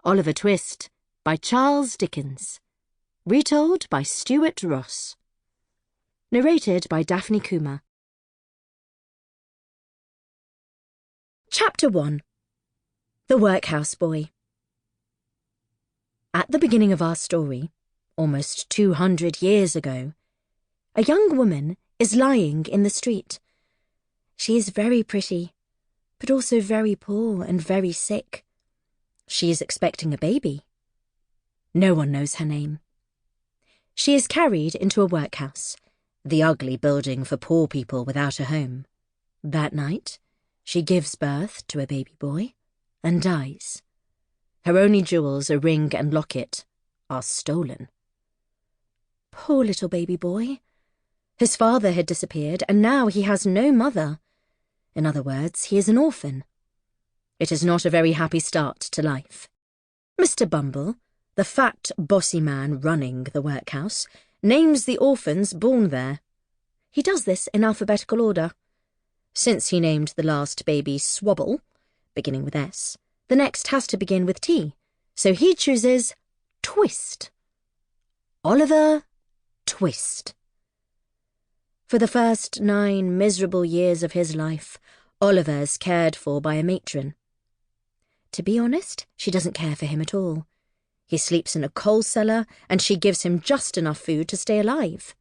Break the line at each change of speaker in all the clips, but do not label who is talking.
Oliver Twist by Charles Dickens. Retold by Stewart Ross. Narrated by Daphne Kouma. Chapter 1. The Workhouse Boy. At the beginning of our story, almost 200 years ago, a young woman is lying in the street. She is very pretty, but also very poor and very sick. She is expecting a baby. No one knows her name. She is carried into a workhouse, the ugly building for poor people without a home. That night, she gives birth to a baby boy and dies. Her only jewels, a ring and locket, are stolen. Poor little baby boy. His father had disappeared, and now he has no mother. In other words, he is an orphan. It is not a very happy start to life. Mr. Bumble, the fat, bossy man running the workhouse, names the orphans born there. He does this in alphabetical order. Since he named the last baby Swabble, beginning with S, the next has to begin with T, so he chooses Twist. Oliver Twist. For the first 9 miserable years of his life, Oliver is cared for by a matron. To be honest, she doesn't care for him at all. He sleeps in a coal cellar, and she gives him just enough food to stay alive.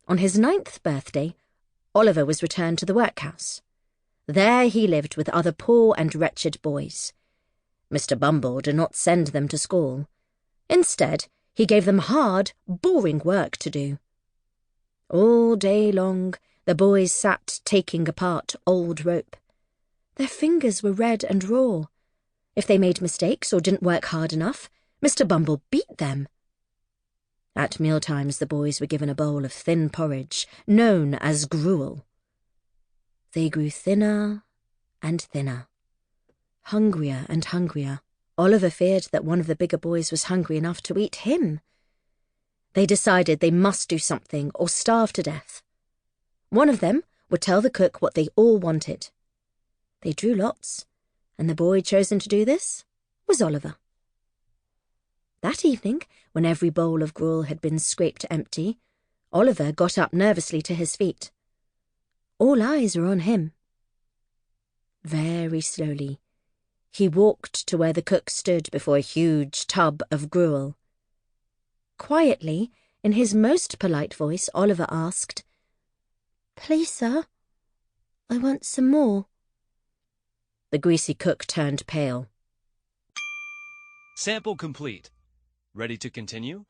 On his 9th birthday, Oliver was returned to the workhouse. There he lived with other poor and wretched boys. Mr. Bumble did not send them to school. Instead, he gave them hard, boring work to do. All day long, the boys sat taking apart old rope. Their fingers were red and raw. If they made mistakes or didn't work hard enough, Mr. Bumble beat them. At mealtimes, the boys were given a bowl of thin porridge, known as gruel. They grew thinner and thinner, hungrier and hungrier. Oliver feared that one of the bigger boys was hungry enough to eat him. They decided they must do something or starve to death. One of them would tell the cook what they all wanted. They drew lots, and the boy chosen to do this was Oliver. That evening, when every bowl of gruel had been scraped empty, Oliver got up nervously to his feet. All eyes were on him. Very slowly, he walked to where the cook stood before a huge tub of gruel. Quietly, in his most polite voice, Oliver asked, "Please, sir, I want some more." The greasy cook turned pale.
Sample complete. Ready to continue?